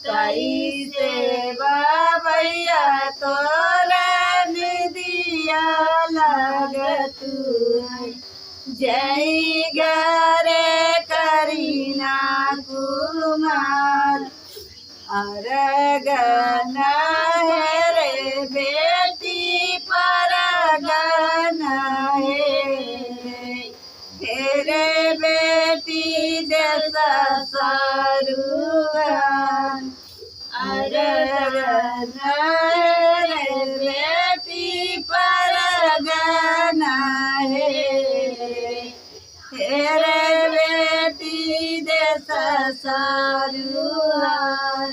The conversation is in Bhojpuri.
कैसे बाबैया तोरा निदिया लगतु जय गरे करीना कुमार अरगन है रे बेटी परगन है रे बेटी देश सरुआन अरगन रे बेटी परगन है रे बेटी देश सरुआन